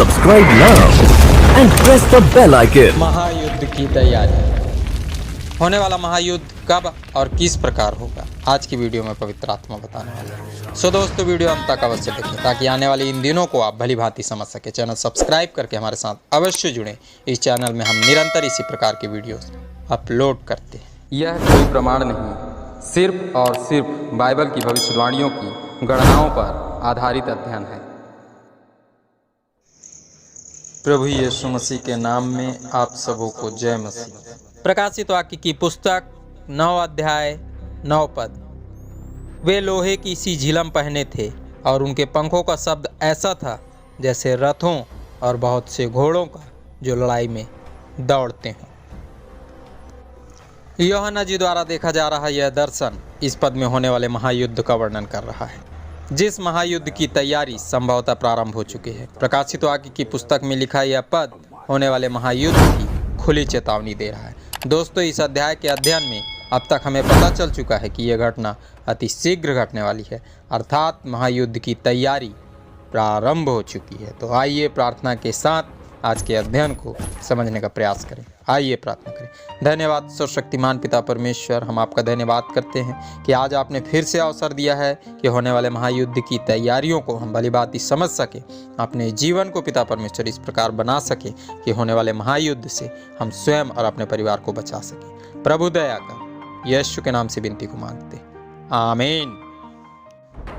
Subscribe now and press the bell icon. महायुद्ध की तैयारी। होने वाला महायुद्ध कब और किस प्रकार होगा, आज की वीडियो में पवित्र आत्मा बताने वाला है। सो दोस्तों, वीडियो अंत तक अवश्य देखें ताकि आने वाले इन दिनों को आप भली भांति समझ सके। चैनल सब्सक्राइब करके हमारे साथ अवश्य जुड़ें। इस चैनल में हम निरंतर इसी प्रकार की वीडियोस अपलोड करते हैं। यह कोई प्रमाण नहीं, सिर्फ और सिर्फ बाइबल की भविष्यवाणियों की गणनाओं पर आधारित अध्ययन है। प्रभु यीशु मसीह के नाम में आप सबों को जय मसीह। प्रकाशित वाक्य की पुस्तक 9 अध्याय 9 पद। वे लोहे की सी झिलम पहने थे और उनके पंखों का शब्द ऐसा था जैसे रथों और बहुत से घोड़ों का जो लड़ाई में दौड़ते हों। यूहन्ना जी द्वारा देखा जा रहा यह दर्शन इस पद में होने वाले महायुद्ध का वर्णन कर रहा है, जिस महायुद्ध की तैयारी संभवतः प्रारंभ हो चुकी है। प्रकाशित वाक्य की पुस्तक में लिखा यह पद होने वाले महायुद्ध की खुली चेतावनी दे रहा है। दोस्तों, इस अध्याय के अध्ययन में अब तक हमें पता चल चुका है कि यह घटना अति शीघ्र घटने वाली है, अर्थात महायुद्ध की तैयारी प्रारंभ हो चुकी है। तो आइए प्रार्थना के साथ आज के अध्ययन को समझने का प्रयास करें। आइए प्रार्थना करें। धन्यवाद सर्वशक्तिमान पिता परमेश्वर, हम आपका धन्यवाद करते हैं कि आज आपने फिर से अवसर दिया है कि होने वाले महायुद्ध की तैयारियों को हम भली भांति समझ सके, अपने जीवन को पिता परमेश्वर इस प्रकार बना सके कि होने वाले महायुद्ध से हम स्वयं और अपने परिवार को बचा सके। प्रभु दया कर, यीशु के नाम से विनती को मांगते, आमीन।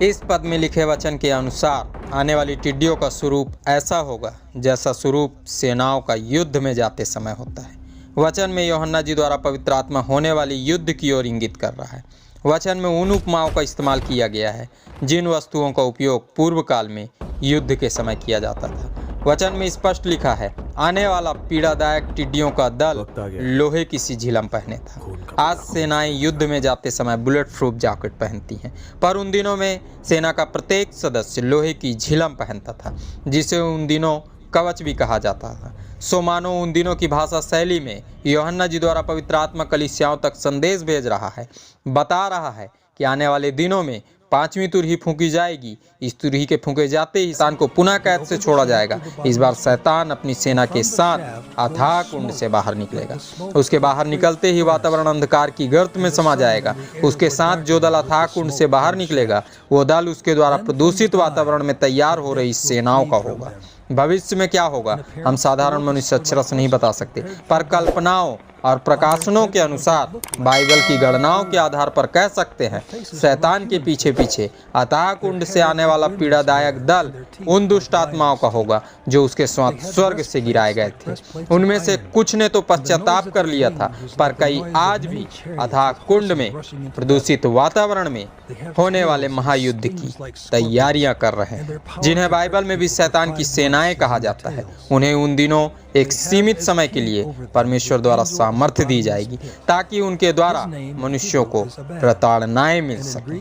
इस पद में लिखे वचन के अनुसार आने वाली टिड्डियों का स्वरूप ऐसा होगा जैसा स्वरूप सेनाओं का युद्ध में जाते समय होता है। वचन में यूहन्ना जी द्वारा पवित्र आत्मा होने वाली युद्ध की ओर इंगित कर रहा है। वचन में उन उपमाओं का इस्तेमाल किया गया है जिन वस्तुओं का उपयोग पूर्व काल में युद्ध के समय किया जाता था। वचन में स्पष्ट लिखा है, आने वाला पीड़ादायक टिड्डियों का दल लोहे की सी झिलम पहने था। आज सेनाएं युद्ध में जाते समय बुलेट प्रूफ जैकेट पहनती हैं, पर उन दिनों में सेना का प्रत्येक सदस्य लोहे की झिलम पहनता था, जिसे उन दिनों कवच भी कहा जाता था। सो मानो उन दिनों की भाषा शैली में यूहन्ना जी द्वारा पवित्र आत्मा कलीसियाओं तक संदेश भेज रहा है, बता रहा है कि आने वाले दिनों में 5वीं तुरही फूंकी जाएगी। इस तुरही के फूंके जाते ही शैतान को पुनः कैद से छोड़ा जाएगा। इस बार शैतान अपनी सेना के साथ अथाह कुंड से बाहर निकलेगा। उसके बाहर निकलते ही वातावरण अंधकार की गर्त में समा जाएगा। उसके साथ जो दल अथाह कुंड से बाहर निकलेगा, वो दल उसके द्वारा प्रदूषित वातावरण में तैयार हो रही सेनाओं का होगा। भविष्य में क्या होगा हम साधारण मनुष्य अक्षर से नहीं बता सकते, पर कल्पनाओं और प्रकाशनों के अनुसार बाइबल की गणनाओं के आधार पर कह सकते हैं, शैतान के पीछे पीछे अथाह कुंड से आने वाला पीड़ादायक दल उन दुष्ट आत्माओं का होगा जो उसके साथ स्वर्ग से गिराए गए थे। उनमें से कुछ ने तो पश्चाताप कर लिया था, पर कई आज भी अथाह कुंड में प्रदूषित वातावरण में होने वाले महायुद्ध की तैयारियां कर रहे हैं, जिन्हें बाइबल में भी शैतान की सेनाएं कहा जाता है। उन्हें उन दिनों एक सीमित समय के लिए परमेश्वर द्वारा सामर्थ्य दी जाएगी ताकि उनके द्वारा मनुष्यों को प्रताड़नाएं मिल सके।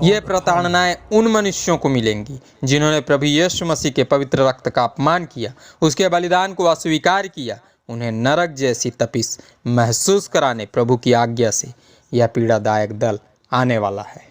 ये प्रताड़नाएं उन मनुष्यों को मिलेंगी जिन्होंने प्रभु यीशु मसीह के पवित्र रक्त का अपमान किया, उसके बलिदान को अस्वीकार किया। उन्हें नरक जैसी तपिश महसूस कराने प्रभु की आज्ञा से यह पीड़ादायक दल आने वाला है।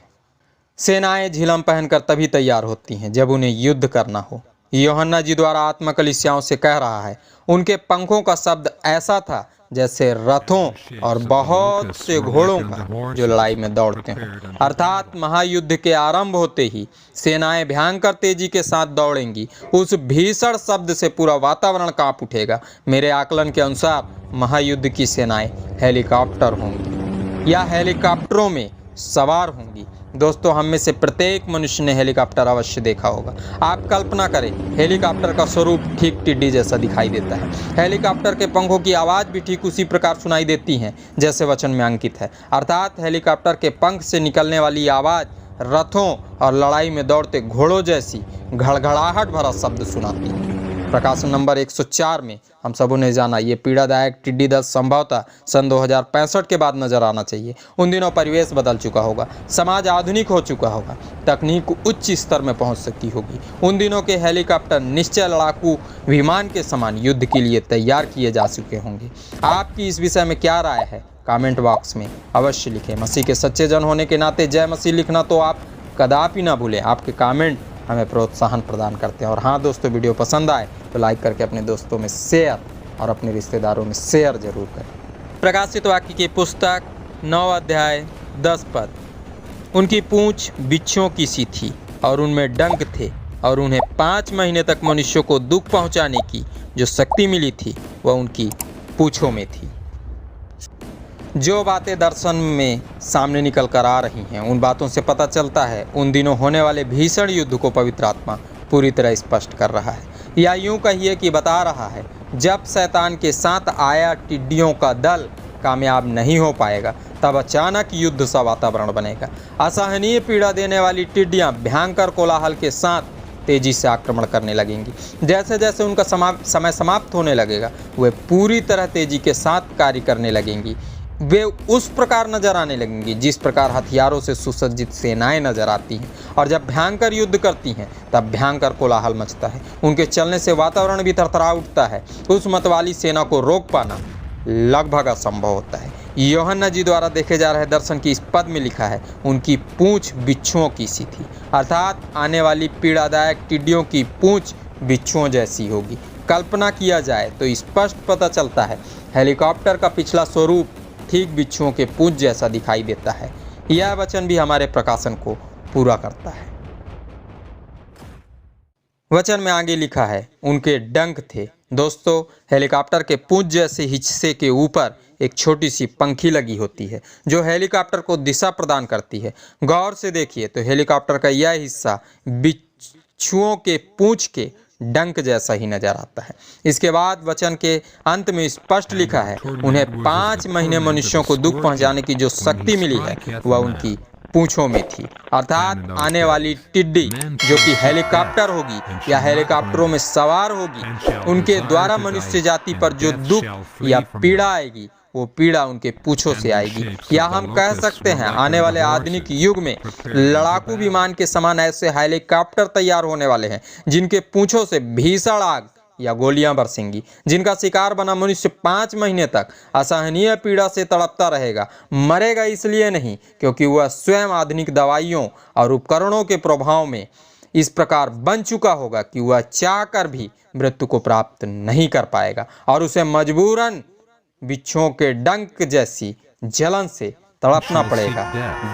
सेनाएं झिलम पहनकर तभी तैयार होती हैं जब उन्हें युद्ध करना हो। यूहन्ना जी द्वारा आत्मा कलीसियाओं से कह रहा है, उनके पंखों का शब्द ऐसा था जैसे रथों और बहुत से घोड़ों का जो लड़ाई में दौड़ते हैं। अर्थात महायुद्ध के आरंभ होते ही सेनाएं भयंकर तेजी के साथ दौड़ेंगी। उस भीषण शब्द से पूरा वातावरण कांप उठेगा। मेरे आकलन के अनुसार महायुद्ध की सेनाएं हेलीकॉप्टर होंगी या हेलीकॉप्टरों में सवार होंगी। दोस्तों, हम में से प्रत्येक मनुष्य ने हेलीकॉप्टर अवश्य देखा होगा। आप कल्पना करें, हेलीकॉप्टर का स्वरूप ठीक टिड्डी जैसा दिखाई देता है। हेलीकॉप्टर के पंखों की आवाज़ भी ठीक उसी प्रकार सुनाई देती है जैसे वचन में अंकित है, अर्थात हेलीकॉप्टर के पंख से निकलने वाली आवाज़ रथों और लड़ाई में दौड़ते घोड़ों जैसी घड़घड़ाहट भरा शब्द सुनाती है। प्रकाशन नंबर 104 में हम सबों ने जाना ये पीड़ादायक टिड्डी दल संभवतः सन 2065 के बाद नजर आना चाहिए। उन दिनों परिवेश बदल चुका होगा, समाज आधुनिक हो चुका होगा, तकनीक उच्च स्तर में पहुंच सकती होगी। उन दिनों के हेलीकॉप्टर निश्चय लड़ाकू विमान के समान युद्ध के लिए तैयार किए जा चुके होंगे। आपकी इस विषय में क्या राय है? कमेंट बॉक्स में अवश्य लिखें। मसीह के सच्चे जन होने के नाते जय मसीह लिखना तो आप कदापि ना भूलें। आपके कमेंट हमें प्रोत्साहन प्रदान करते हैं। और हाँ दोस्तों, वीडियो पसंद आए तो लाइक करके अपने दोस्तों में शेयर और अपने रिश्तेदारों में शेयर जरूर करें। प्रकाशित वाक्य की पुस्तक 9 अध्याय 10 पद। उनकी पूंछ बिच्छुओं की सी थी और उनमें डंक थे, और उन्हें 5 महीने तक मनुष्यों को दुख पहुंचाने की जो शक्ति मिली थी वह उनकी पूंछों में थी। जो बातें दर्शन में सामने निकल कर आ रही हैं, उन बातों से पता चलता है उन दिनों होने वाले भीषण युद्ध को पवित्र आत्मा पूरी तरह स्पष्ट कर रहा है, या यूं कहिए कि बता रहा है। जब शैतान के साथ आया टिड्डियों का दल कामयाब नहीं हो पाएगा, तब अचानक युद्ध सा वातावरण बनेगा। असहनीय पीड़ा देने वाली टिड्डियां भयंकर कोलाहल के साथ तेजी से आक्रमण करने लगेंगी। जैसे जैसे उनका समय समाप्त होने लगेगा, वे पूरी तरह तेजी के साथ कार्य करने लगेंगी। वे उस प्रकार नजर आने लगेंगी जिस प्रकार हथियारों से सुसज्जित सेनाएं नजर आती हैं, और जब भयंकर युद्ध करती हैं तब भयंकर कोलाहल मचता है। उनके चलने से वातावरण भी थरथरा उठता है। उस मतवाली सेना को रोक पाना लगभग असंभव होता है। यूहन्ना जी द्वारा देखे जा रहे दर्शन की इस पद में लिखा है, उनकी पूंछ बिच्छुओं की सी थी, अर्थात आने वाली पीड़ादायक टिड्डियों की पूंछ बिच्छुओं जैसी होगी। कल्पना किया जाए तो स्पष्ट पता चलता है हेलीकॉप्टर का पिछला स्वरूप ठीक बिच्छुओं के पूंछ जैसा दिखाई देता है। यह वचन भी हमारे प्रकाशन को पूरा करता है। वचन में आगे लिखा है, उनके डंक थे। दोस्तों, हेलीकॉप्टर के पूंछ जैसे हिस्से के ऊपर एक छोटी सी पंखी लगी होती है जो हेलीकॉप्टर को दिशा प्रदान करती है। गौर से देखिए तो हेलीकॉप्टर का यह हिस्सा बिच्छुओं के पूंछ के डंक जैसा ही नजर आता है। इसके बाद वचन के अंत में स्पष्ट लिखा है, उन्हें 5 महीने मनुष्यों को दुख पहुंचाने की जो शक्ति मिली है वह उनकी पूंछों में थी, अर्थात आने वाली टिड्डी जो कि हेलीकॉप्टर होगी या हेलीकॉप्टरों में सवार होगी, उनके द्वारा मनुष्य जाति पर जो दुख या पीड़ा आएगी वो पीड़ा उनके पूंछों से आएगी। या हम कह सकते हैं आने वाले आधुनिक युग में लड़ाकू विमान के समान ऐसे हेलीकॉप्टर तैयार होने वाले हैं जिनके पूंछों से भीषण आग या गोलियां बरसेंगी, जिनका शिकार बना मनुष्य 5 महीने तक असहनीय पीड़ा से तड़पता रहेगा। मरेगा इसलिए नहीं क्योंकि वह स्वयं आधुनिक दवाइयों और उपकरणों के प्रभाव में इस प्रकार बन चुका होगा कि वह चाहकर भी मृत्यु को प्राप्त नहीं कर पाएगा, और उसे मजबूरन बिच्छुओं के डंक जैसी जलन से तड़पना पड़ेगा,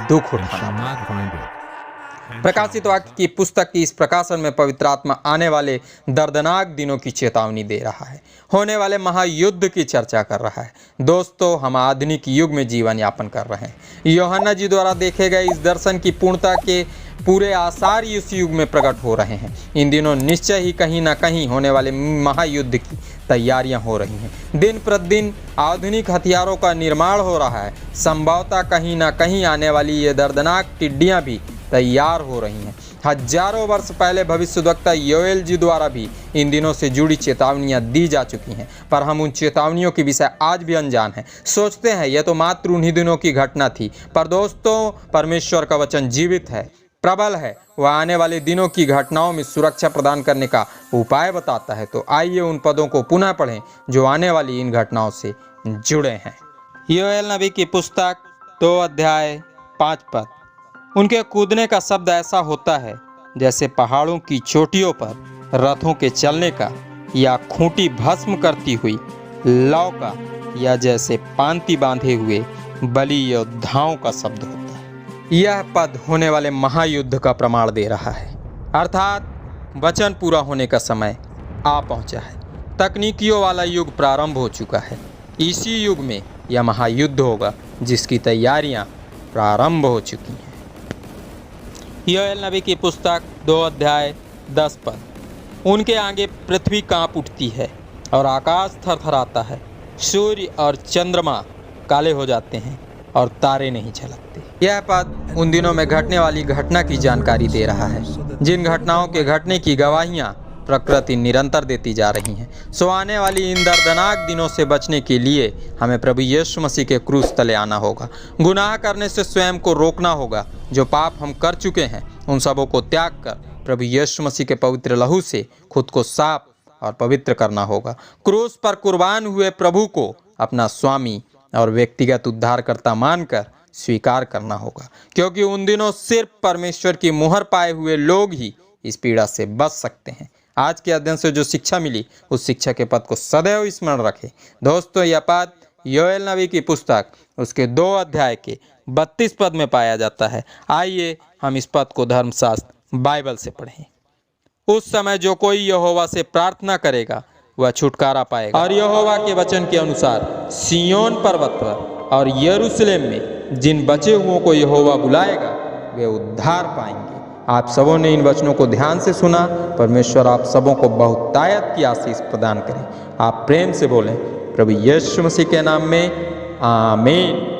दुख उठाना पड़ेगा। प्रकाशित वाक्य की पुस्तक की इस प्रकाशन में पवित्र आत्मा आने वाले दर्दनाक दिनों की चेतावनी दे रहा है, होने वाले महायुद्ध की चर्चा कर रहा है। दोस्तों, हम आधुनिक युग में जीवन यापन कर रहे हैं। यूहन्ना जी द्वारा देखे गए इस दर्शन की पूर्णता के पूरे आसार इस युग में प्रकट हो रहे हैं। इन दिनों निश्चय ही कहीं ना कहीं होने वाले महायुद्ध की तैयारियां हो रही हैं। दिन प्रतिदिन आधुनिक हथियारों का निर्माण हो रहा है। संभवतः कहीं ना कहीं आने वाली ये दर्दनाक टिड्डियां भी तैयार हो रही हैं। हजारों वर्ष पहले भविष्यद्वक्ता योएल जी द्वारा भी इन दिनों से जुड़ी चेतावनियां दी जा चुकी हैं, पर हम उन चेतावनियों के विषय आज भी अनजान हैं। सोचते हैं यह तो मात्र उन्हीं दिनों की घटना थी, पर दोस्तों, परमेश्वर का वचन जीवित है, प्रबल है। वह आने वाले दिनों की घटनाओं में सुरक्षा प्रदान करने का उपाय बताता है। तो आइए उन पदों को पुनः पढ़ें जो आने वाली इन घटनाओं से जुड़े हैं। योएल नबी की पुस्तक 2 अध्याय 5 पद। उनके कूदने का शब्द ऐसा होता है जैसे पहाड़ों की चोटियों पर रथों के चलने का, या खूंटी भस्म करती हुई लौ का, या जैसे पांति बांधे हुए बलि योद्धाओं का शब्द होता है। यह पद होने वाले महायुद्ध का प्रमाण दे रहा है, अर्थात वचन पूरा होने का समय आ पहुंचा है। तकनीकियों वाला युग प्रारंभ हो चुका है। इसी युग में यह महायुद्ध होगा जिसकी तैयारियां प्रारंभ हो चुकी हैं। योएल नबी की पुस्तक 2 अध्याय 10 पद। उनके आगे पृथ्वी कांप उठती है और आकाश थरथराता है। सूर्य और चंद्रमा काले हो जाते हैं और तारे नहीं झलकते। यह पद उन दिनों में घटने वाली घटना की जानकारी दे रहा है, जिन घटनाओं के घटने की गवाहियां प्रकृति निरंतर देती जा रही हैं। सो आने वाली इन दर्दनाक दिनों से बचने के लिए हमें प्रभु यीशु मसीह के क्रूस तले आना होगा। गुनाह करने से स्वयं को रोकना होगा। जो पाप हम कर चुके हैं उन सबों को त्याग कर प्रभु यीशु मसीह के पवित्र लहू से खुद को साफ और पवित्र करना होगा। क्रूस पर कुर्बान हुए प्रभु को अपना स्वामी और व्यक्तिगत उद्धारकर्ता मानकर स्वीकार करना होगा, क्योंकि उन दिनों सिर्फ परमेश्वर की मुहर पाए हुए लोग ही इस पीड़ा से बच सकते हैं। आज के अध्ययन से जो शिक्षा मिली उस शिक्षा के पद को सदैव स्मरण रखें। दोस्तों, यह पद योएल नबी की पुस्तक उसके 2 अध्याय के 32 पद में पाया जाता है। आइए हम इस पद को धर्मशास्त्र बाइबल से पढ़ें। उस समय जो कोई यहोवा से प्रार्थना करेगा वह छुटकारा पाएगा, और यहोवा के वचन के अनुसार सिय्योन पर्वत पर और यरूशलेम में जिन बचे हुओं को यहोवा बुलाएगा वे उद्धार पाएंगे। आप सबों ने इन वचनों को ध्यान से सुना। परमेश्वर आप सबों को बहुतायत की आशीष प्रदान करें। आप प्रेम से बोलें, प्रभु यीशु मसीह के नाम में आमीन।